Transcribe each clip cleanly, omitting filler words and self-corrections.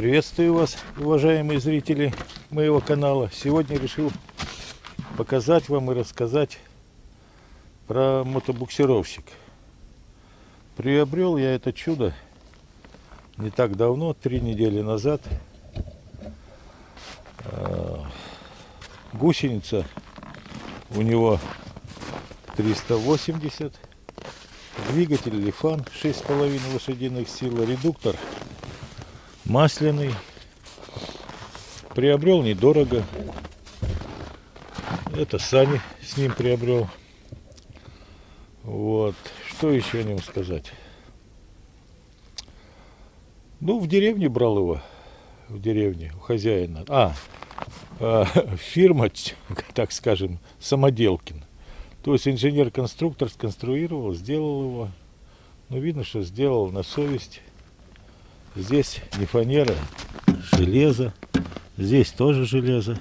Приветствую вас, уважаемые зрители моего канала. Сегодня решил показать вам и рассказать про мотобуксировщик. Приобрел я это чудо не так давно, 3 недели назад. Гусеница у него 380, двигатель Лифан 6,5 лошадиных сил, редуктор масляный. Приобрел недорого. Это сани с ним приобрел. Вот. Что еще о нем сказать? Ну, в деревне брал его. В деревне, у хозяина. Фирма, так скажем, Самоделкин. То есть инженер-конструктор сконструировал, сделал его. Ну, видно, что сделал на совесть. Здесь не фанера, железо. Здесь тоже железо.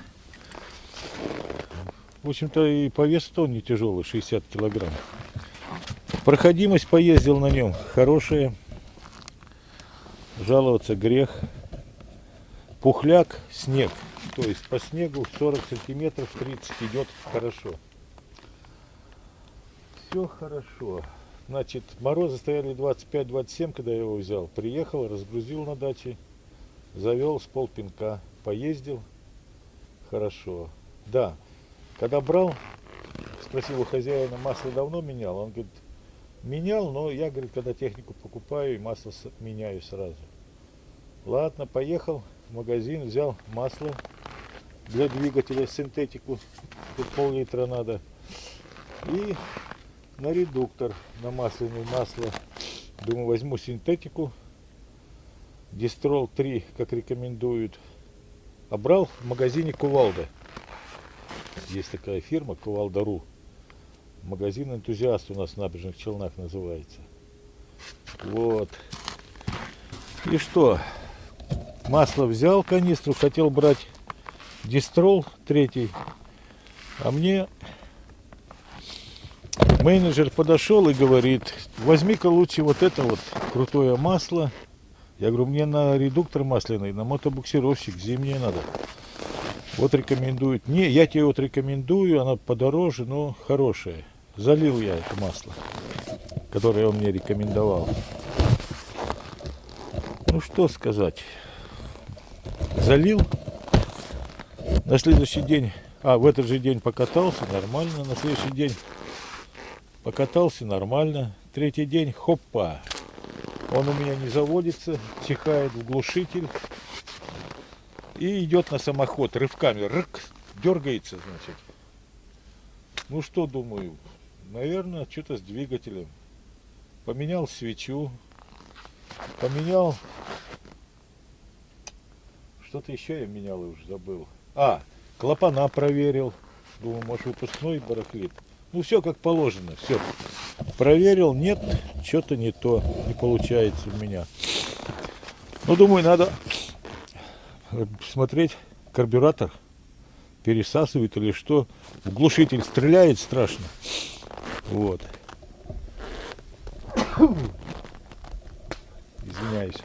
В общем-то, и по весу он не тяжелый, 60 килограмм. Проходимость поездил на нем хорошая. Жаловаться грех. Пухляк, снег. То есть по снегу 40 сантиметров, 30 идет хорошо. Все хорошо. Значит, морозы стояли 25-27, когда я его взял. Приехал, разгрузил на даче, завел с полпинка, поездил. Хорошо. Да, когда брал, спросил у хозяина, масло давно менял? Он говорит, менял, но я, говорит, когда технику покупаю, и масло меняю сразу. Ладно, поехал в магазин, взял масло для двигателя, синтетику, тут пол-литра надо. И на редуктор, на масляное масло, думаю, возьму синтетику, Дистрол 3, как рекомендуют. А брал в магазине Кувалда. Есть такая фирма, Кувалда.ру. Магазин «Энтузиаст» у нас в Набережных Челнах называется. Вот. И что? Масло взял, канистру, хотел брать Дистрол 3. А мне менеджер подошел и говорит, возьми-ка лучше вот это вот крутое масло. Я говорю, мне на редуктор масляный, на мотобуксировщик зимнее надо. Вот рекомендует. Не, я тебе вот рекомендую, оно подороже, но хорошее. Залил я это масло, которое он мне рекомендовал. Ну что сказать. Залил. На следующий день, в этот же день покатался, нормально. На следующий день покатался, нормально. Третий день, хоппа. Он у меня не заводится, чихает в глушитель. И идет на самоход рывками. Рык, дергается, значит. Ну что, думаю, наверное, что-то с двигателем. Поменял свечу. Поменял. Что-то еще я менял и уже забыл. Клапана проверил. Думаю, может, выпускной барахлит. Ну, все как положено. Все. Проверил. Нет, что-то не то. Не получается у меня. Ну, думаю, надо смотреть карбюратор. Пересасывает или что. В глушитель стреляет страшно. Вот. Извиняюсь.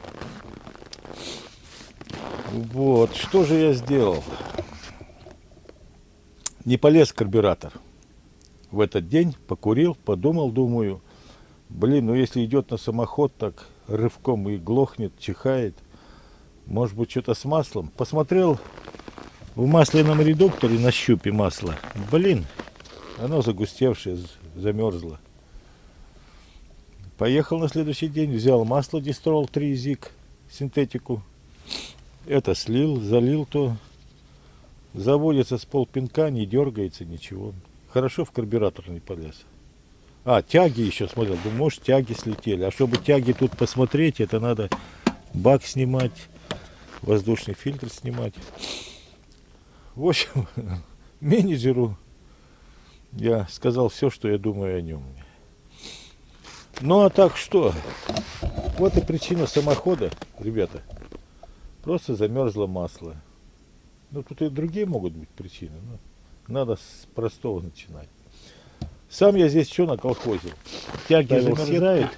Вот. Что же я сделал? Не полез в карбюратор. В этот день покурил, подумал, думаю, блин, ну если идет на самоход так рывком и глохнет, чихает, может быть что-то с маслом. Посмотрел в масляном редукторе на щупе масло. Блин, оно загустевшее, замерзло. Поехал на следующий день, взял масло Дистрол 3 ЗИК, синтетику. Это слил, залил то. Заводится с полпинка, не дергается, ничего. Хорошо в карбюратор не полез. Тяги еще смотрел. Думаю, может, тяги слетели. А чтобы тяги тут посмотреть, это надо бак снимать, воздушный фильтр снимать. В общем, менеджеру я сказал все, что я думаю о нем. Ну а так что? Вот и причина самохода, ребята. Просто замерзло масло. Ну тут и другие могут быть причины. Но надо с простого начинать. Сам я здесь что наколхозил? Тяги замерзают,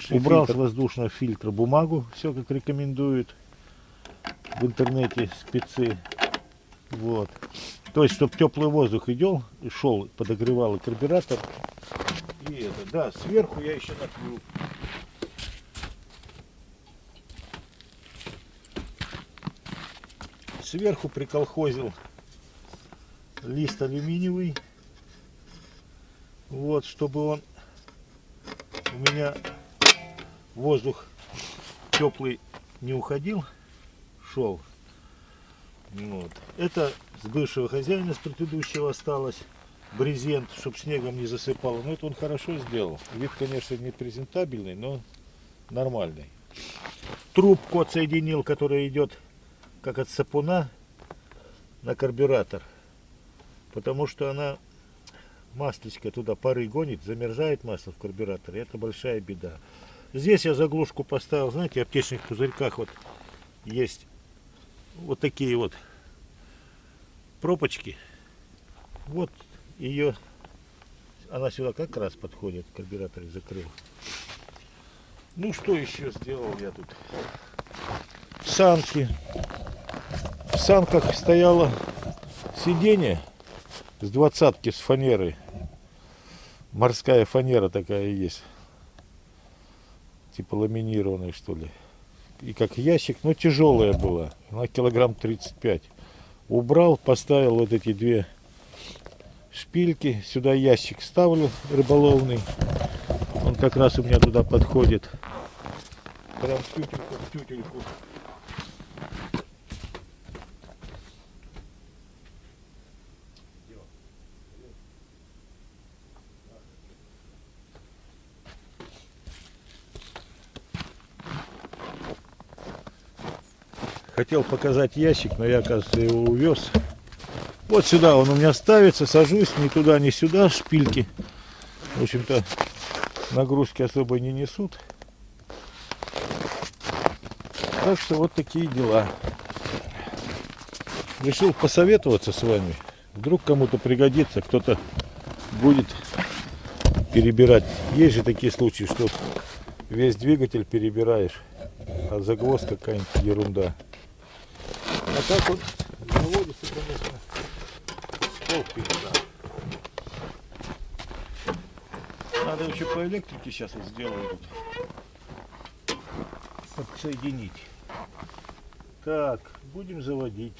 убрал с воздушного фильтра бумагу, все как рекомендуют. в интернете спецы. Вот. То есть, чтобы теплый воздух шел, подогревал и карбюратор. И это, да, сверху я еще накрыл. Сверху приколхозил лист алюминиевый. Вот, чтобы он у меня воздух теплый не уходил, шел. Вот. Это с бывшего хозяина, с предыдущего осталось. Брезент, чтобы снегом не засыпало. Но это он хорошо сделал. Вид, конечно, не презентабельный, но нормальный. Трубку отсоединил, которая идет как от сапуна на карбюратор. Потому что она, маслечко туда пары гонит, замерзает масло в карбюраторе. Это большая беда. Здесь я заглушку поставил, знаете, в аптечных пузырьках вот есть вот такие вот пробочки. Вот ее, она сюда как раз подходит, карбюратор закрыл. Ну что еще сделал я тут? Санки. В санках стояло сиденье с 20-ки, с фанеры. Морская фанера такая есть. Типа ламинированная, что ли. И как ящик, но тяжелая была. Она килограмм 35. Убрал, поставил вот эти две шпильки. Сюда ящик ставлю рыболовный. Он как раз у меня туда подходит. Прям в тютельку. Хотел показать ящик, но я, оказывается, его увез. Вот сюда он у меня ставится, сажусь, ни туда, ни сюда, шпильки. В общем-то, нагрузки особо не несут. Так что вот такие дела. Решил посоветоваться с вами. Вдруг кому-то пригодится, кто-то будет перебирать. Есть же такие случаи, что весь двигатель перебираешь, а загвоздка какая-нибудь ерунда. А так вот заводится, конечно, полпинка. Надо еще по электрике сейчас вот сделаю тут. Подсоединить. Так, будем заводить.